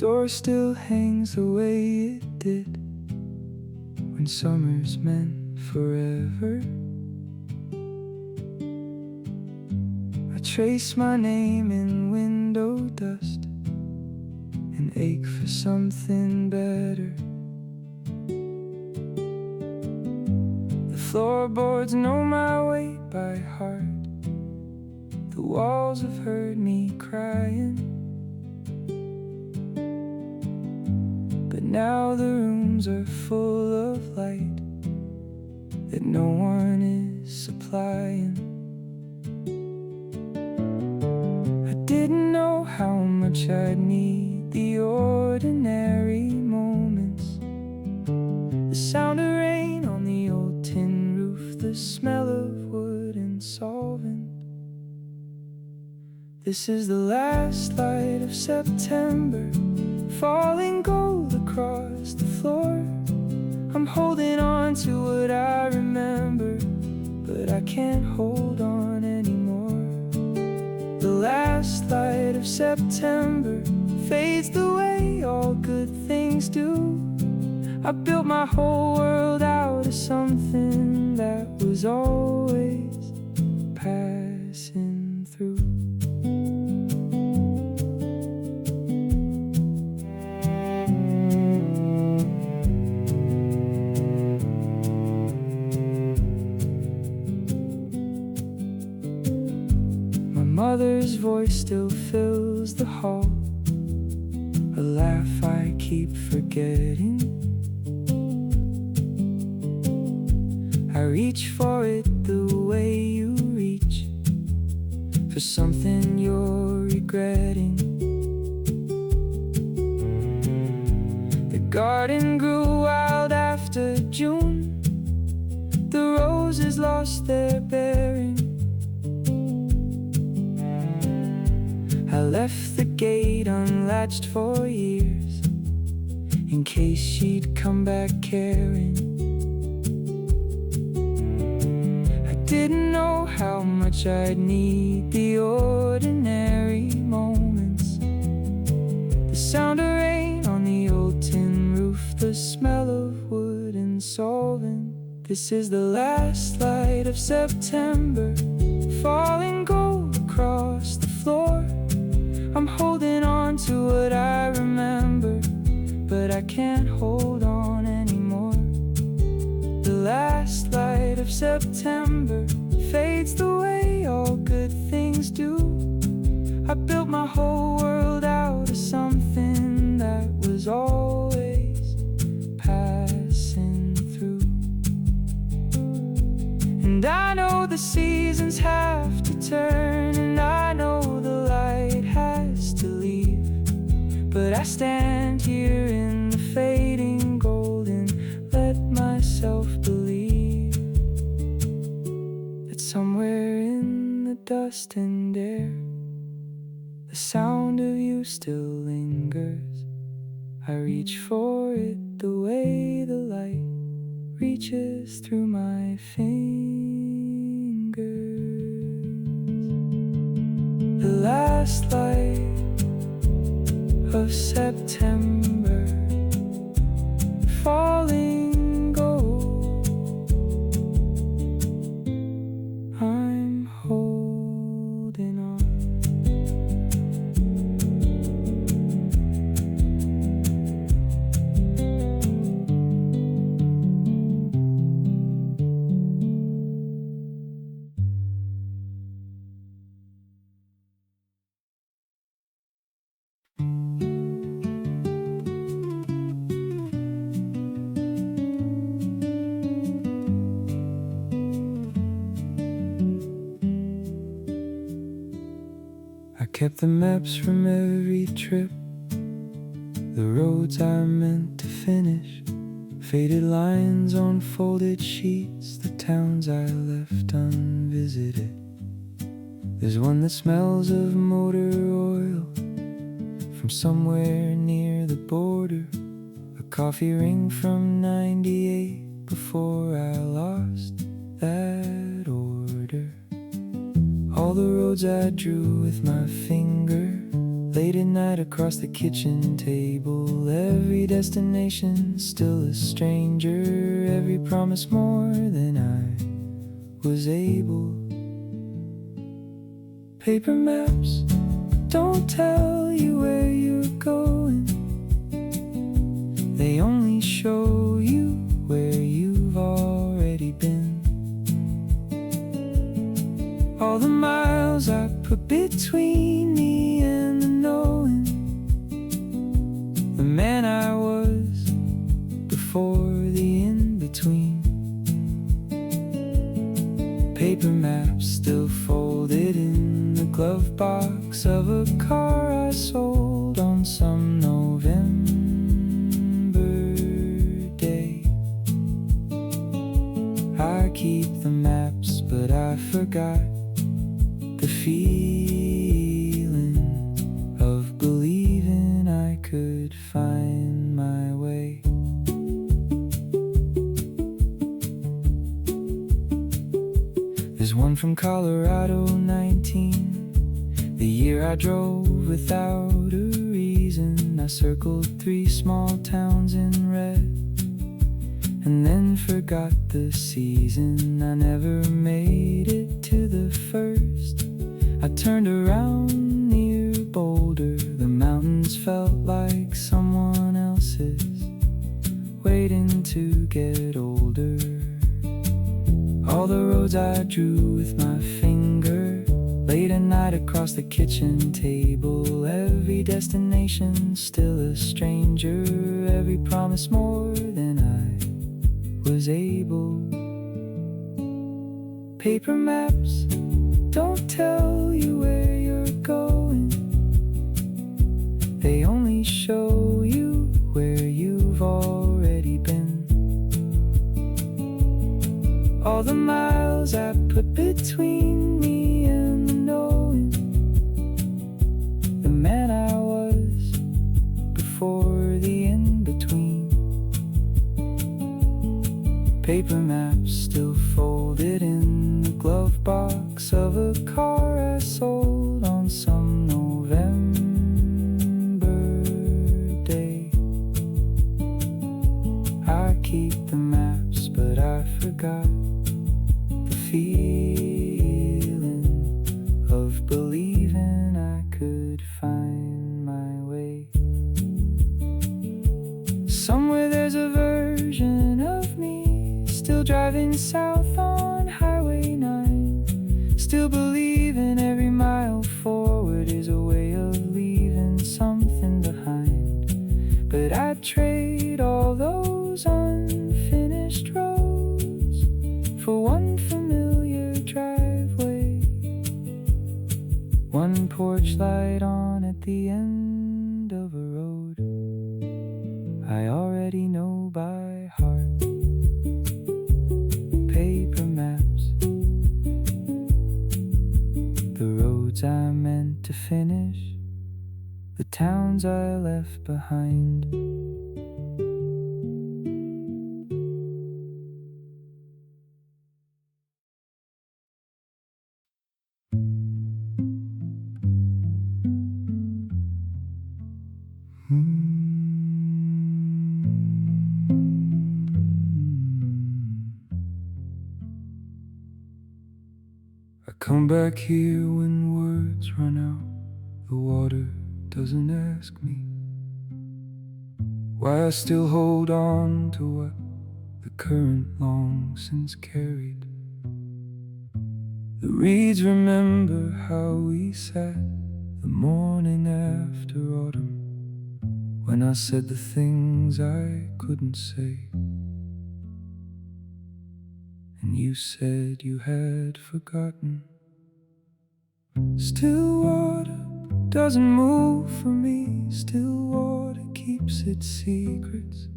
door still hangs the way it did when summers meant forever. I trace my name in window dust and ache for something better. The floorboards know my weight by heart. The walls have heard me crying, but now the rooms are full of light that no one is supplying. I didn't know how much I'd need the ordinary moments, the sound of rain on the old tin roof, the smell of wood and solvent. This is the last light of September, falling gold across the floor. I'm holding on to what I remember, but I can't hold on anymore. The last light of September fades the way all good things do. I built my whole world out of something that was always passing through. Mother's voice still fills the hall, a laugh I keep forgetting. I reach for it the way you reach for something you're regretting. The garden grew wild after June, the roses lost their bearing. I left the gate unlatched for years, in case she'd come back caring. I didn't know how much I'd need the ordinary moments, the sound of rain on the old tin roof, the smell of wood and solvent. This is the last light of September, falling gold across the floor. I'm holding on to what I remember, but I can't hold on anymore. The last light of September fades the way all good things do. I built my whole world out of something that was always passing through. And I know the seasons have to turn, and I know the light has to leave, but I stand here in the fading gold and let myself believe that somewhere in the dust and air, the sound of you still lingers. I reach for it the way the light reaches through my fingers. The last light of September, falling gold. I'm holding on. I kept the maps from every trip, the roads I meant to finish, faded lines on folded sheets, the towns I left unvisited. There's one that smells of motor oil from somewhere near the border, a coffee ring from '98 before I lost that order. All the roads I drew with my finger, Late at night across the kitchen table, every destination still a stranger, every promise more than I was able. Paper maps don't tell you where you're going, they only show you where you've already been. All the miles I put between me and the knowing, the man I was before the in-between. Paper maps still folded in the glove box of a car I sold on some November day. I keep the maps, but I forgot the feeling of believing I could find my way. There's one from Colorado, 19, the year I drove without a reason. I circled 3 small towns in red and then forgot the season. I never made it to the first. I turned around near Boulder. The mountains felt like someone else's, waiting to get older. All the roads I drew with my finger, late at night across the kitchen table, every destination still a stranger, every promise more than I was able. Paper maps don't tell you where you're going, they only show you where you've already been. All the miles I put between me and the knowing, the man I was before the in-between. Paper maps still folded in the glove box of a car I sold on some November day. I keep the maps, but I forgot the feeling of believing I could find my way. Somewhere there's a version of me still driving south on Highway 9, still believing every mile forward is a way of leaving something behind. But I'd trade all those unfinished roads for one familiar driveway, one porch light on at the end of a road I already know by heart. Paper maps, the roads I meant to finish, the towns I left behind. I come back here when words run out. The water doesn't ask me why I still hold on to what the current long since carried. The reeds remember how we sat the morning after autumn, when I said the things I couldn't say, and you said you had forgotten. Still water doesn't move for me, still water keeps its secrets,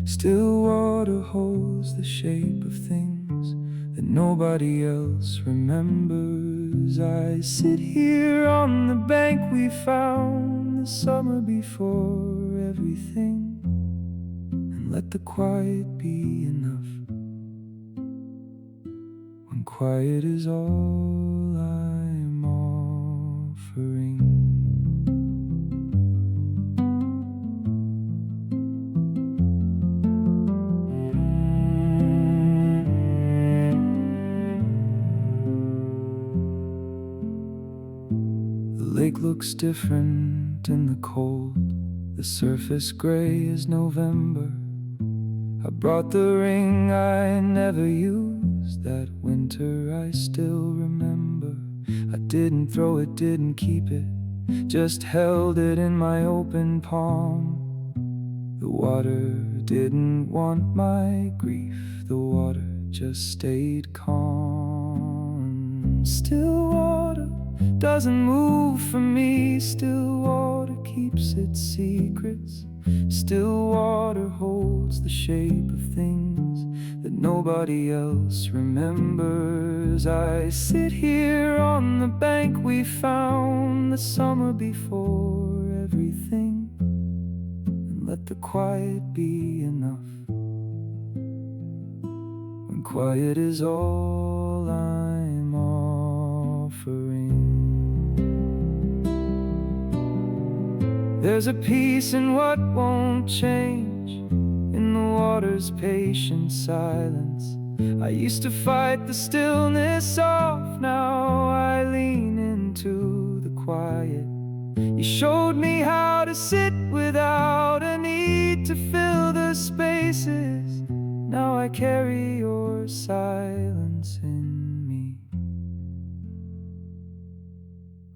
still water holds the shape of things that nobody else remembers. I sit here on the bank we found the summer before everything, and let the quiet be enough, when quiet is all I'm offering. looks different in the cold. The surface gray as November. I brought the ring I never used. That winter I still remember. I didn't throw it, didn't keep it, just held it in my open palm. The water didn't want my grief. The water just stayed calm. Still water doesn't move for me. Still water keeps its secrets. Still water holds the shape of things that nobody else remembers. I sit here on the bank we found the summer before everything, and let the quiet be enough, when quiet is all I'm offering. There's a peace in what won't change, in the water's patient silence. I used to fight the stillness off, now I lean into the quiet. You showed me how to sit without a need to fill the spaces. Now I carry your silence in me,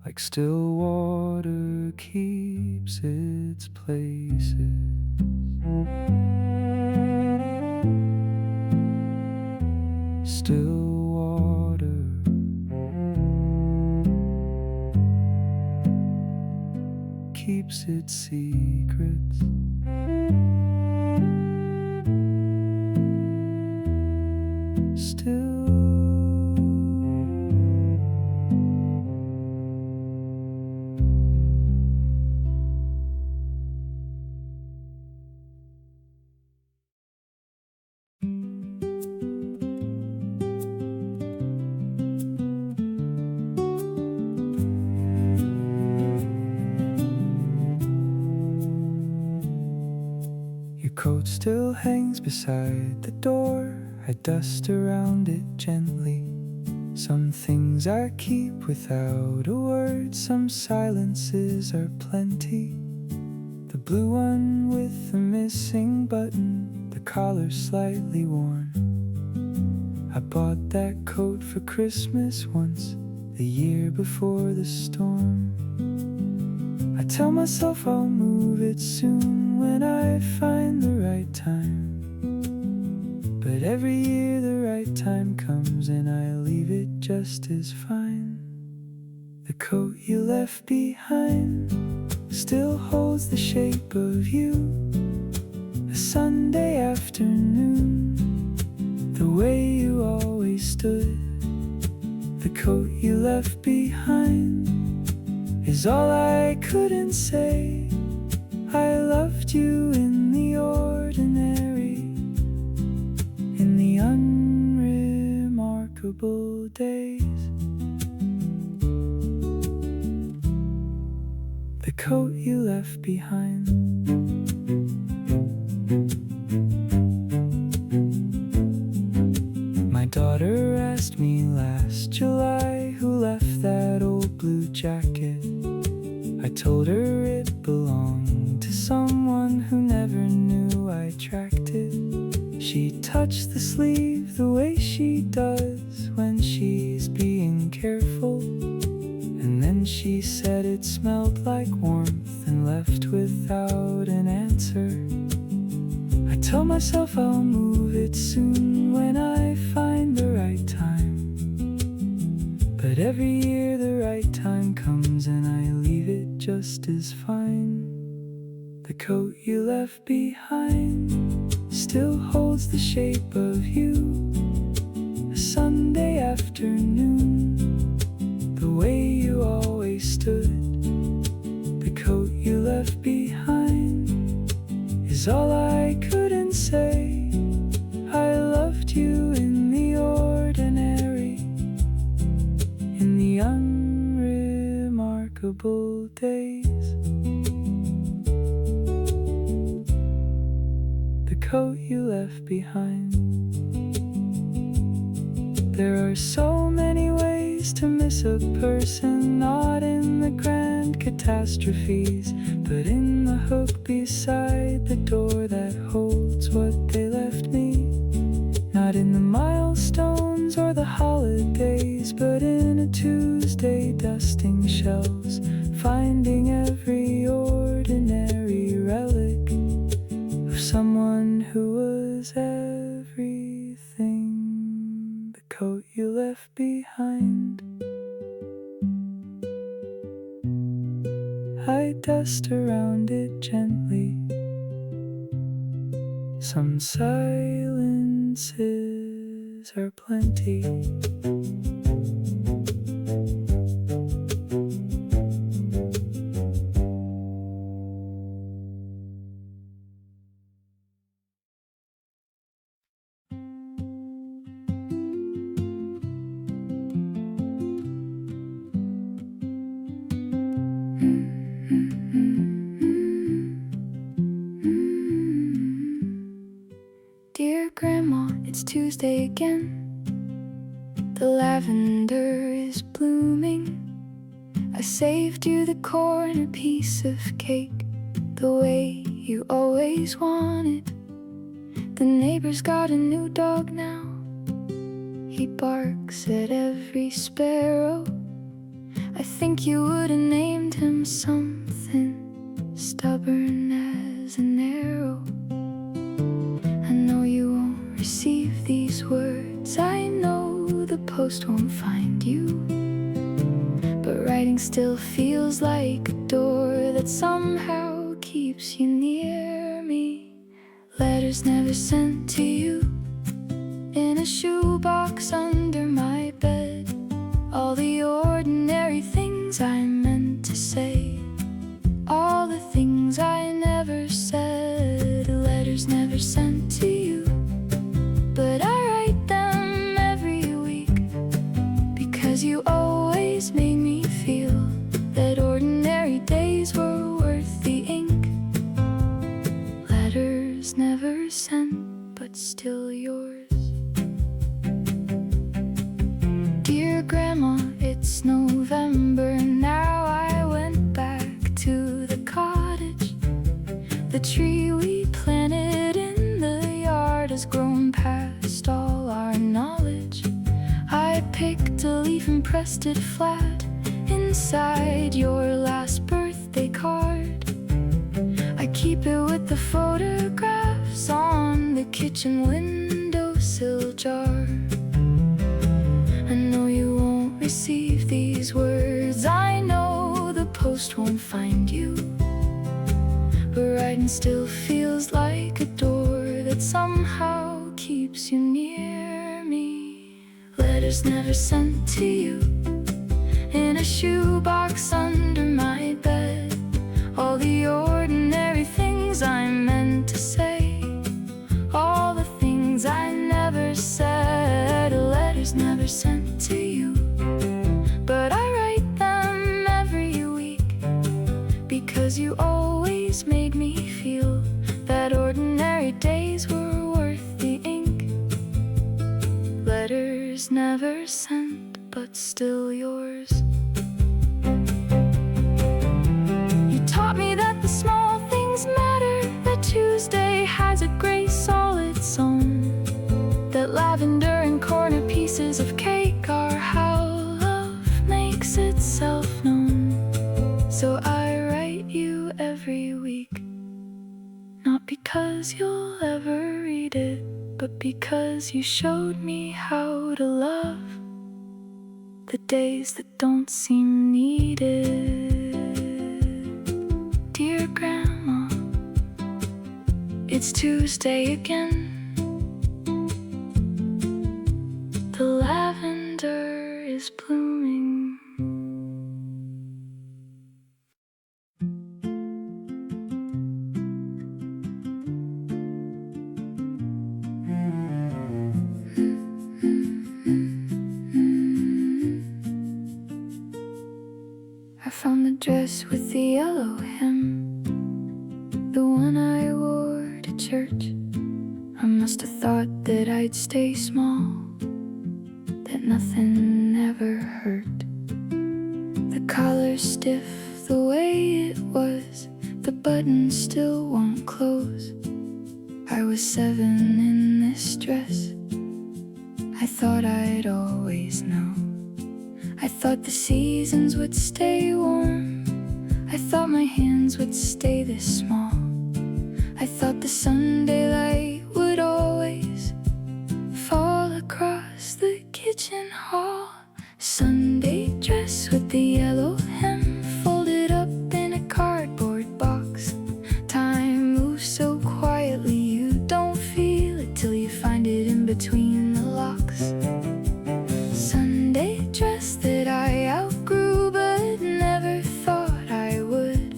like still water keeps its places. Still water keeps its secrets. Still coat still hangs beside the door. I dust around it gently. Some things I keep without a word. Some silences are plenty. The blue one with the missing button, the collar slightly worn. I bought that coat for Christmas once, the year before the storm. I tell myself I'll move it soon when I find the right time. But every year the right time comes and I leave it just as fine. The coat you left behind still holds the shape of you. A Sunday afternoon, the way you always stood. The coat you left behind is all I couldn't say. I loved you in the ordinary, in the unremarkable days. The coat you left behind. My daughter asked me last July who left that old blue jacket. I told her it belonged to someone who never knew I tracked it. She touched the sleeve the way she does when she's being careful, and then she said it smelled like warmth and left without an answer. I tell myself I'll move it soon when I find the right time. But every year the right time comes and I leave it just as fine. The coat you left behind still holds the shape of you. A Sunday afternoon, the way you always stood. The coat you left behind is all I couldn't say. I loved you in the ordinary, in the unremarkable days. The coat you left behind. There are so many ways to miss a person, not in the grand and catastrophes, but in the hook beside the door that holds what they left me. Not in the milestones or the holidays, but in a Tuesday dusting shelves, finding every ordinary relic of someone who was everything. The coat you left behind, I dust around it gently. Some silences are plenty. Dear Grandma, it's Tuesday again. The lavender is blooming. I saved you the corner piece of cake, the way you always wanted. The neighbor's got a new dog now. He barks at every sparrow. I think you would have named him something stubborn as an arrow. I know you won't receive these words. I know the post won't find you, but writing still feels like a door that somehow keeps you near me. Letters never sent to you, in a shoebox under my bed. All the ordinary things I meant to say, all the things I never said. Letters never sent to you, but I write them every week, because you always made me feel that ordinary days were worth the ink. Letters never sent, but still yours. Dear Grandma, it's November now. I went back to the cottage. The tree we planted in the yard has grown past all our knowledge. I picked a leaf and pressed it flat inside your last birthday card. I keep it with the photographs on the kitchen windowsill jar. I know you won't receive these words. I know the post won't find you, but writing still feels like a door that somehow keeps you near me. Letters never sent to you, in a shoebox under my bed. All the ordinary things I meant to say, all the things I never said. Letters never sent to you, but I write them every week, because you always made me feel that ordinary days were worth the ink. Letters never sent, but still yours. You taught me that the small things matter, that Tuesday has a grace all its own, that lavender and corner pieces of cake are how love makes itself known. So I write you every week, not because you'll ever read it, but because you showed me how to love the days that don't seem needed. Dear Grandma, it's Tuesday again. The lavender is blooming. I found the dress with the yellow hem, the one I wore to church. I must have thought that I'd stay small, that nothing ever hurt. The collar stiff, the way it was, the button still won't close. I was 7 in this dress. I thought I'd always know. I thought the seasons would stay warm. I thought my hands would stay this small. I thought the Sunday light would always fall across the kitchen hall. Sunday dress with the yellow hem, folded up in a cardboard box. Time moves so quietly, you don't feel it till you find it in between the locks. Sunday dress that I outgrew but never thought I would.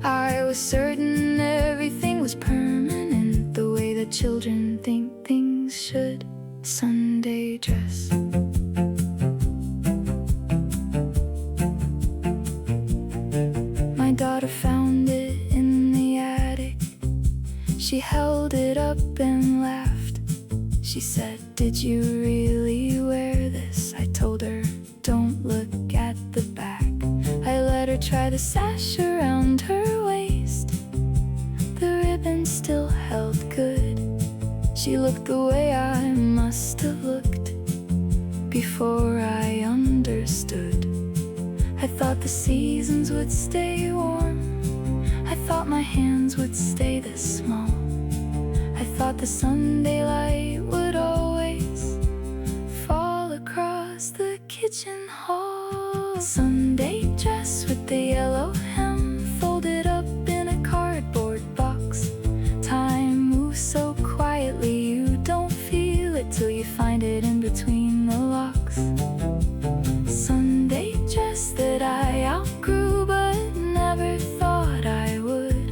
I was certain everything was permanent, the way that children think things should. Sunday dress. My daughter found it in the attic. She held it up and laughed. She said, "Did you really wear this?" I told her, "Don't look at the back." I let her try the sash around her waist. The ribbon still held good. She looked the way I must have looked before I understood. I thought the seasons would stay warm. I thought my hands would stay this small. I thought the Sunday light would always fall across the kitchen hall. Sunday dress with the yellow hem, folded up in a cardboard box. Time moves so quietly, you don't feel it till you find it in between the locks. Sunday dress that I outgrew but never thought I would.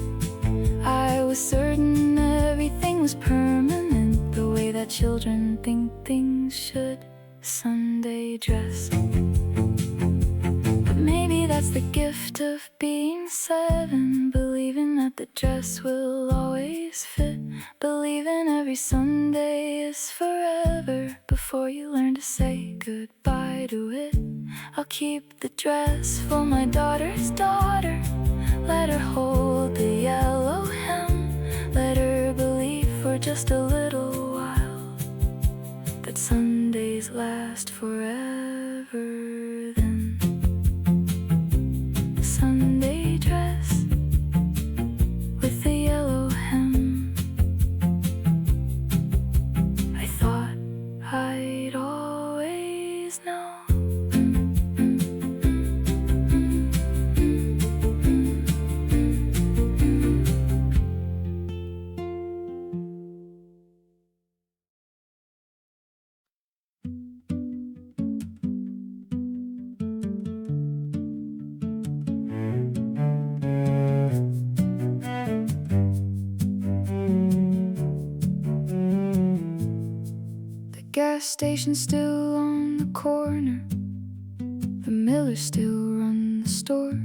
I was certain everything was permanent, the way that children think things should. Sunday dress. But maybe that's the gift of being 7, believing that the dress will always fit, believing every Sunday is forever before you learn to say goodbye to it. I'll keep the dress for my daughter's daughter. Let her hold the yellow hem. Let her believe for just a little while that Sundays last forever. Then Sunday dress with the yellow hem. I thought I'd always know. Gas station still on the corner. The Millers still run the store.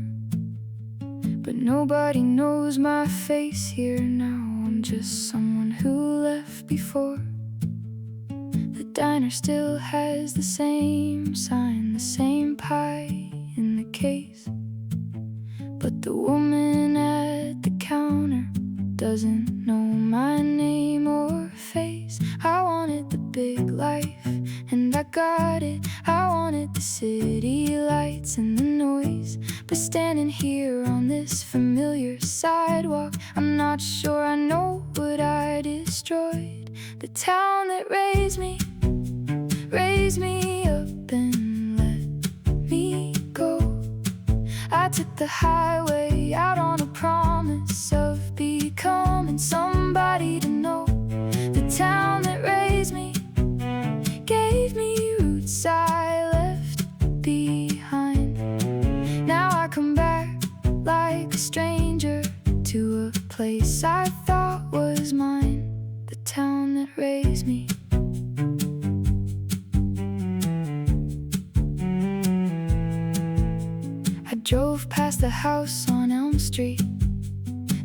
But nobody knows my face here now. I'm just someone who left before. The diner still has the same sign, the same pie in the case. But the woman at the counter doesn't know my name or face. I wanted the big life, and I got it. I wanted the city lights and the noise. But standing here on this familiar sidewalk, I'm not sure I know what I destroyed. The town that raised me up and let me go. I took the highway out on a promise of becoming somebody to know. The town that raised me gave me roots I left behind. Now I come back like a stranger to a place I thought was mine. The town that raised me. I drove past the house on Elm Street.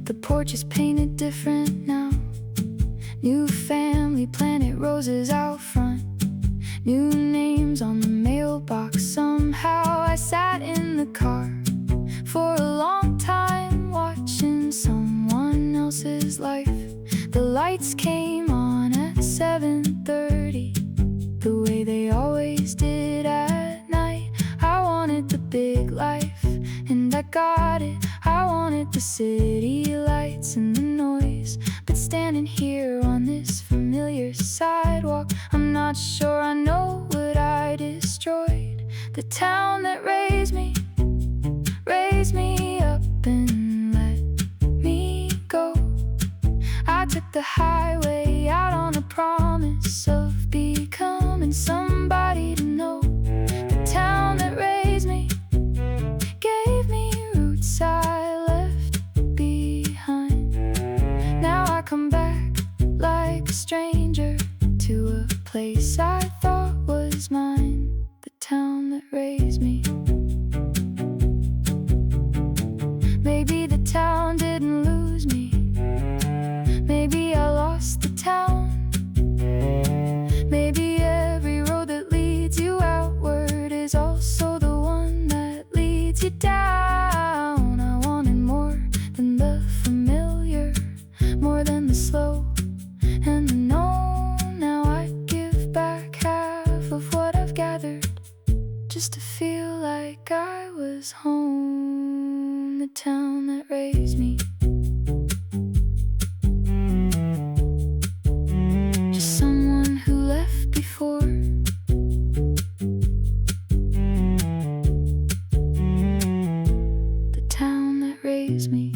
The porch is painted different now. New family, planet roses out front. New names on the mailbox. Somehow I sat in the car for a long time, watching someone else's life. The lights came on at 7:30, the way they always did at night. I wanted the big life, and I got it. I wanted the city lights and the noise. But standing here on this familiar sidewalk, I'm not sure I know what I destroyed. The town that raised me up and let me go. I took the highway out on a promise of becoming somebody to know. The town that raised me gave me roots I left behind. Now I come back like a stranger to a place I thought was mine. The town that raised me. Maybe the town didn't lose me. Maybe I lost the town. Maybe every road that leads you outward is also the one that leads you down. I wanted more than the familiar, more than the slow and the known. Now I give back half of what I've gathered, just to feel like I was home. The town that raised me. Just someone who left before. The town that raised me.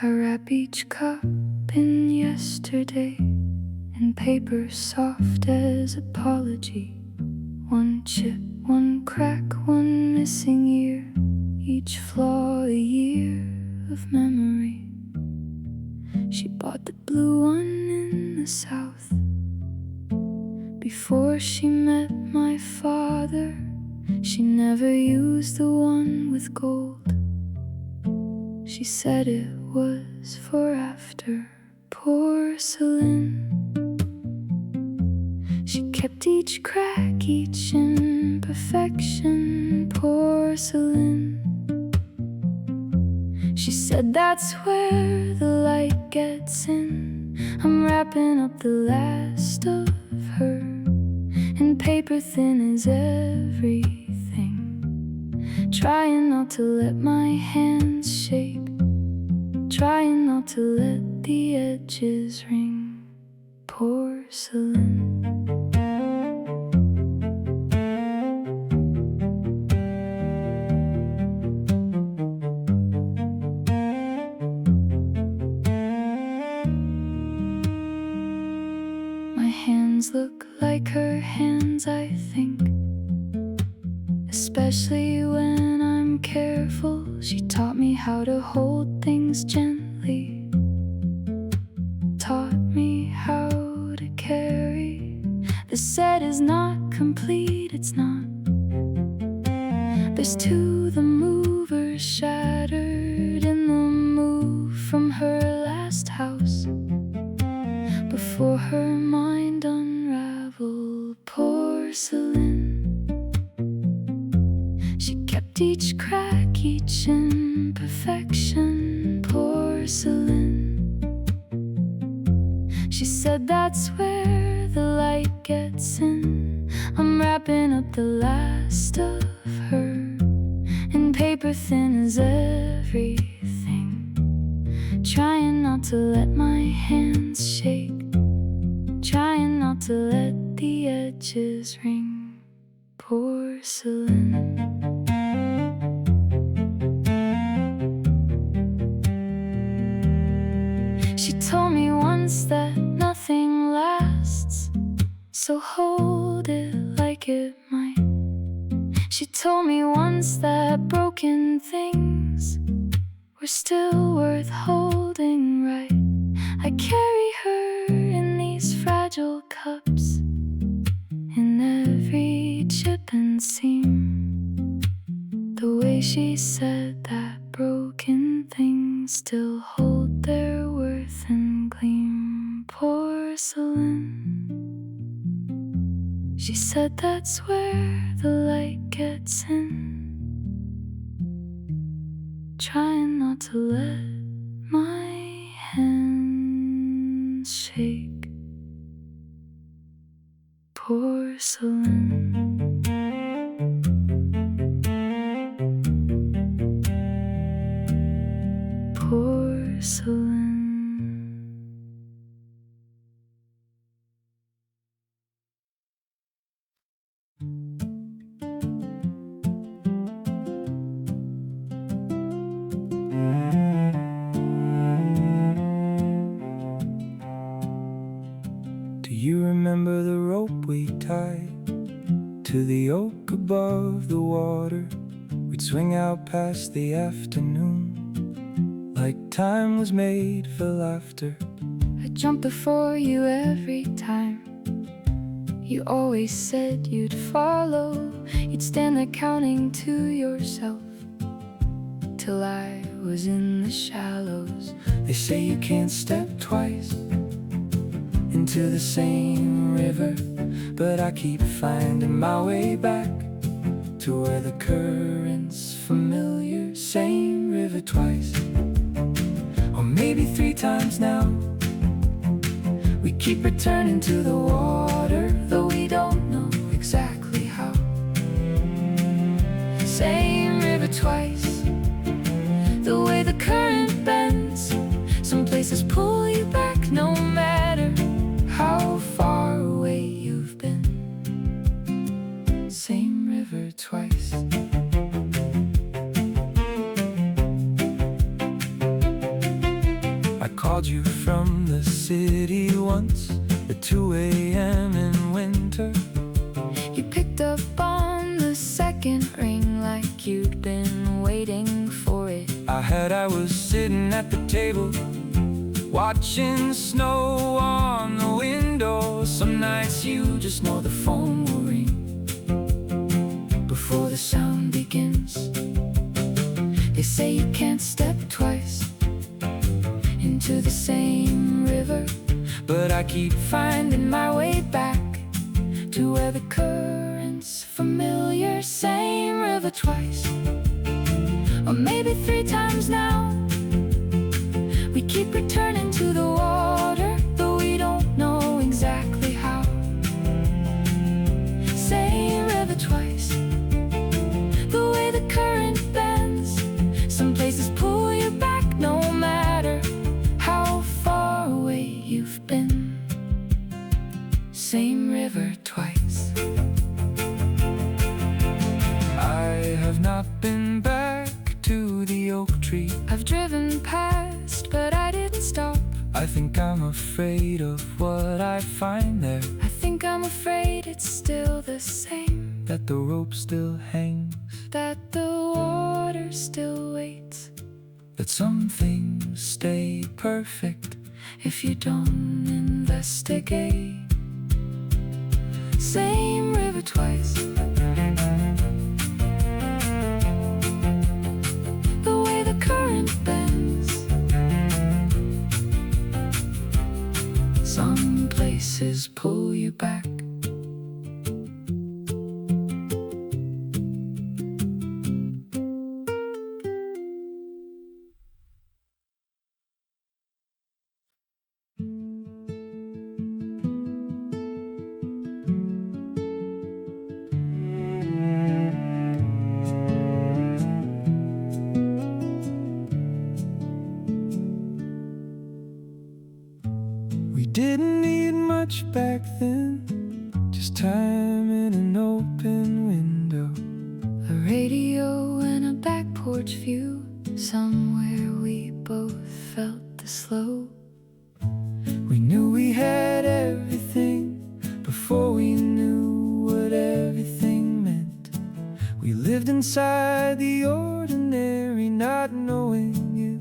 I wrap each cup in yesterday, in paper soft as apology. One chip, one crack, one missing ear, each flaw a year of memory. She bought the blue one in the south before she met my father. She never used the one with gold. She said it was for after. Porcelain. She kept each crack, each imperfection. Porcelain. She said that's where the light gets in. I'm wrapping up the last of her, and paper thin is everything. Trying not to let my hands shake, trying not to let the edges ring. Porcelain. My hands look like her hands, I think, especially when I'm careful. She taught me how to hold things gently, taught me how to carry. The set is not complete, it's not. There's two, the movers shattered in the move from her last house, before her mind unraveled. Porcelain. She kept each crack, each imperfection. Porcelain. She said that's where the light gets in. I'm wrapping up the last of her, and paper thin is everything. Trying not to let my hands shake, trying not to let the edges ring. Porcelain. She told me once that nothing lasts, so hold it like it might. She told me once that broken things were still worth holding right. I carry her in these fragile cups, in every chip and seam. The way she said that broken things still hold their worth and gleam. Porcelain, she said that's where the light gets in. Trying not to let my hands shake. Porcelain. Porcelain. Do you remember the rope we tied to the oak above the water? We'd swing out past the afternoon like time was made for laughter. I'd jump before you every time. You always said you'd follow. You'd stand there counting to yourself till I was in the shallows. They say you can't step twice into the same river, but I keep finding my way back to where the current's familiar. Same river twice, or maybe 3 times now. We keep returning to the water, though we don't know exactly how. Same river twice, the way the current bends. Some places pull you back no matter how far away you've been. Same river twice. I called you from the city once at 2 a.m. in winter. You picked up on the second ring like you'd been waiting for it. I was sitting at the table watching snow on the window. Some nights you just know the phone will ring before the sound begins. They say you can't step twice into the same river, but I keep finding my way back to where the current's familiar. Same river twice, or maybe 3 times now. We keep returning to the water, though we don't know exactly how. Same river twice, the way the current bends. Some places pull you back no matter how far away you've been. Same river twice. I have not been back to the oak tree. I've driven past, but I didn't stop. I think I'm afraid of what I find there. I think I'm afraid it's still the same, that the rope still hangs, that the water still waits, that some things stay perfect if you don't investigate. Same river twice, the way the current bends. Some places pull you back. We didn't need much back then, just time and an open window, a radio and a back porch view. Somewhere we both felt the slow. We knew we had everything before we knew what everything meant. We lived inside the ordinary, not knowing if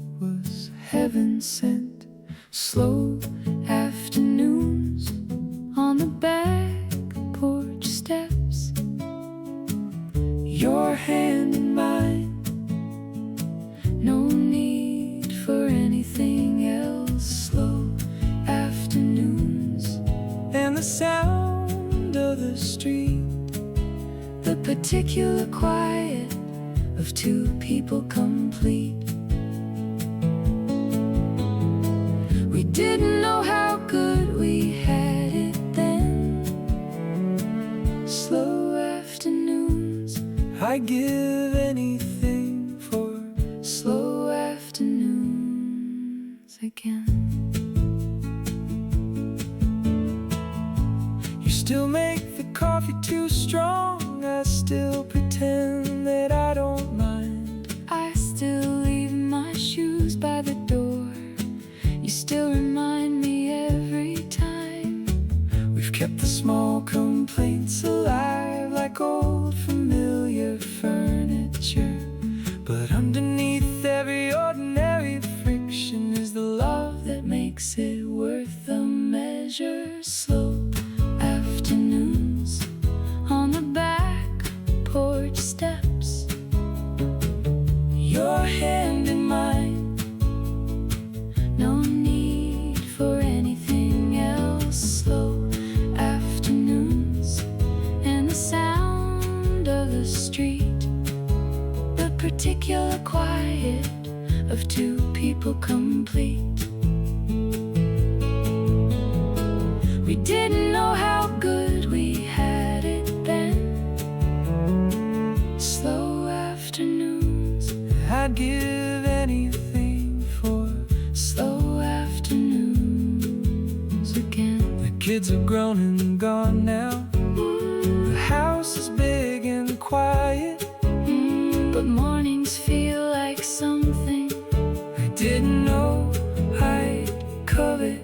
heaven sent. Slow afternoons on the back porch steps, your hand in mine, no need for anything else. Slow afternoons and the sound of the street, the particular quiet of two people complete. We didn't know how good we had it then. Slow afternoons, I'd give anything for slow afternoons again. You still make the coffee too strong, I still pretend that I don't mind. I still leave my shoes by the door, you still remind me every time. We've kept the small complaints alive like old familiar furniture, but underneath every ordinary friction is the love that makes it worth the measure. Slow afternoons on the back porch steps, your hand in mine, no need for anything else. Slow afternoons and the sound of the street, the particular quiet of two people complete. We didn't know how good we had it then. Slow afternoons, I'd give anything for slow afternoons again. The kids are grown and gone now, the house is big and quiet, but mornings feel like something I didn't know I'd covet.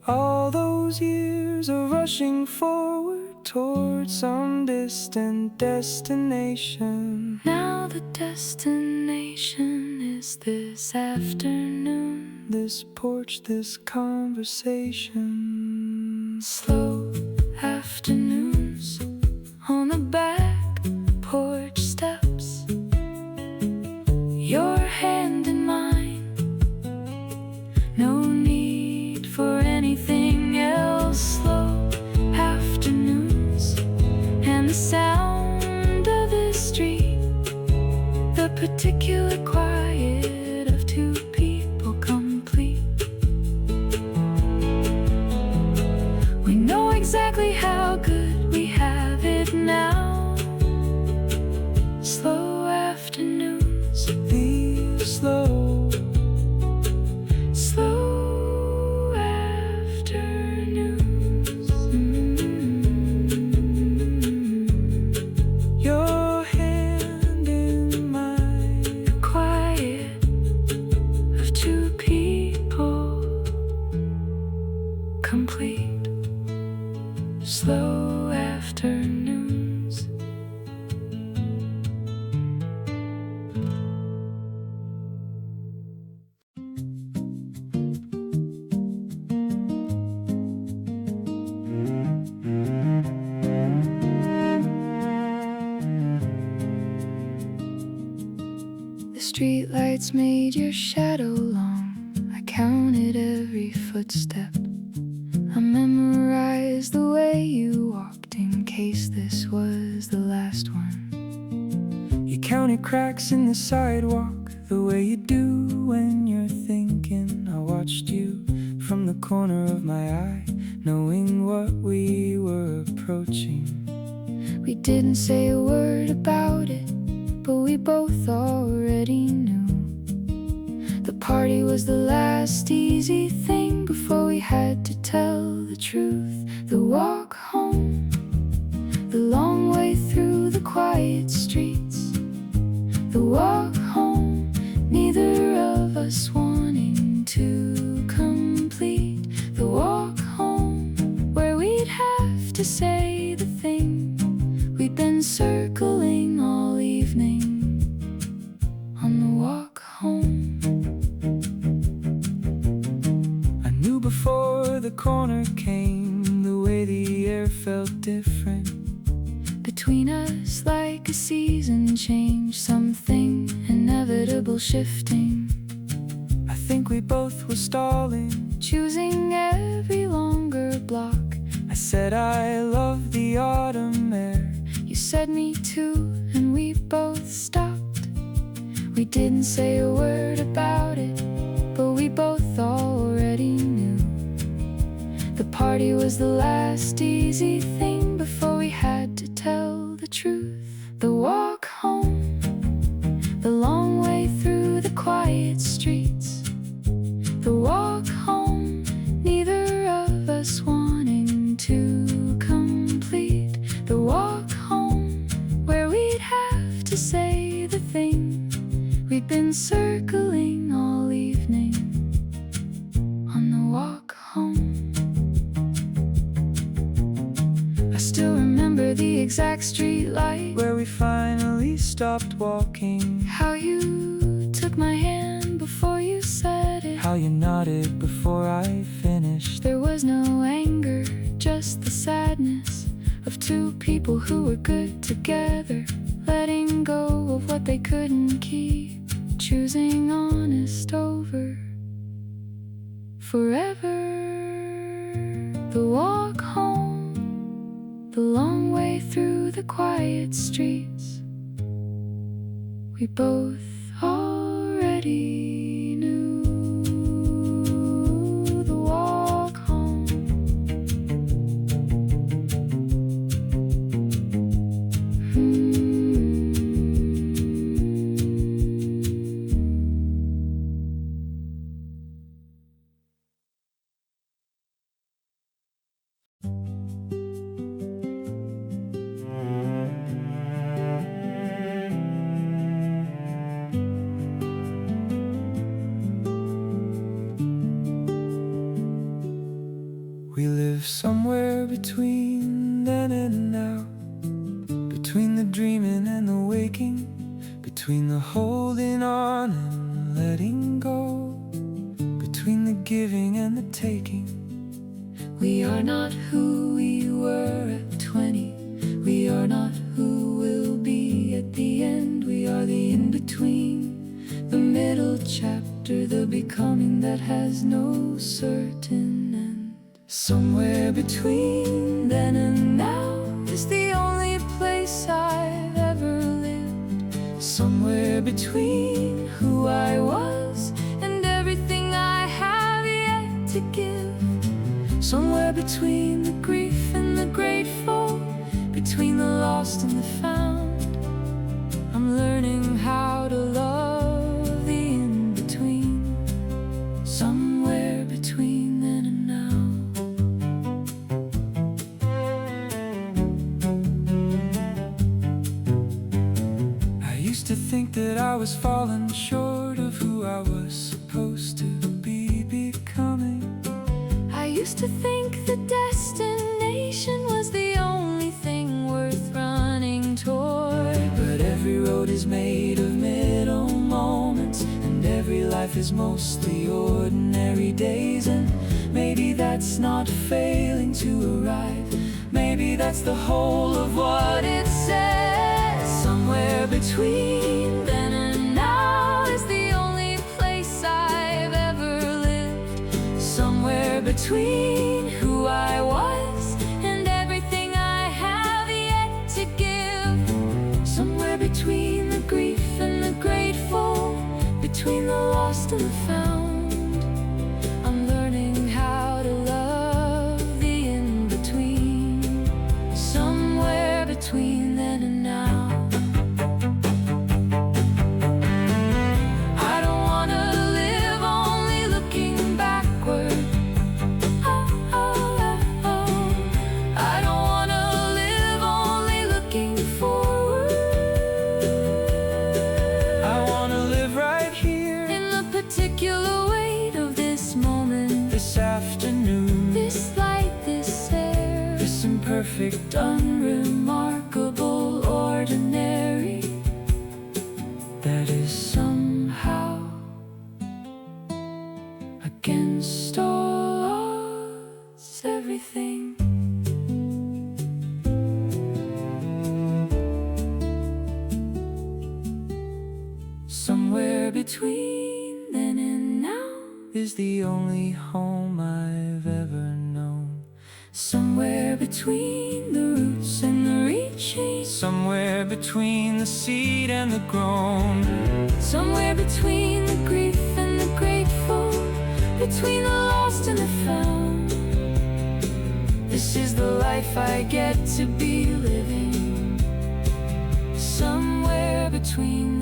All those years are rushing forward towards some distant destination. Now the destination is this afternoon, this porch, this conversation. Slow afternoons on the back porch steps, your hand in mine, no need for anything else. Slow afternoons and the sound of the street, the particular quiet of two people complete. We know exactly how good we have it now. Slow afternoons, these slow afternoons. Your hand in mine, the quiet of two people complete. Slow afternoons. The streetlights made your shadow long, I counted every footstep, I memorized the way you walked in case this was the last one. You counted cracks in the sidewalk the way you do when you're thinking. I watched you from the corner of my eye, knowing what we were approaching. We didn't say a word about it, but we both already knew. The party was the last easy thing before we had to tell the truth. The walk home, the long way through the quiet streets, the walk home, neither of us wanting to complete. The walk home, where we'd have to say the thing we'd been circling all evening. On the walk home, corner came, the way the air felt different between us, like a season change, something inevitable shifting. I think we both were stalling, choosing every longer block. I said I love the autumn air, you said me too, and we both stopped. We didn't say a word about it, but we both already knew. The party was the last easy thing before we had to tell the truth. The walk home, the long way through the quiet streets. The walk home, neither of us wanting to complete. The walk home, where we'd have to say the thing we'd been circling all evening. On the walk home, I still remember the exact street light where we finally stopped walking. How you took my hand before you said it, how you nodded before I finished. There was no anger, just the sadness of two people who were good together, letting go of what they couldn't keep, choosing honest over forever. The walk home, the long way through the quiet streets. We both already knew. The walk home. We live somewhere between then and now, between the dreaming and the waking, between the holding on and letting go, between the giving and the taking. We are not who we were at 20. We are not who we'll be at the end. We are the in-between, the middle chapter, the becoming that has no certain end. Somewhere between then and now is the only place I've ever lived. Somewhere between who I was and everything I have yet to give. Somewhere between the grief and the grateful, between the lost and the found. I'm learning how to love the in-between. Somewhere between then and now. I used to think that I was falling short of who I was supposed to be becoming. I used to think the destination was the only thing worth running toward. But every road is made of middle moments, and every life is mostly ordinary days. And maybe that's not failing to arrive. Maybe that's the whole of what it says. Somewhere between then and now is the only place I've ever lived. Somewhere between who I was and everything I have yet to give. Somewhere between the grief and the grateful, between the lost and the found. I'm learning how to love the in-between. Somewhere between then and now. I don't wanna live only looking backward. I don't wanna live only looking forward. I wanna live right here in the particular weight of this moment, this afternoon, this light, this air, this imperfect, unremarkable, ordinary that is somehow against all odds. between then and now is the only home I've ever known. Somewhere between the roots and the reaching, somewhere between the seed and the grown, somewhere between the grief and the grateful, between the lost and the found. This is the life I get to be living, somewhere between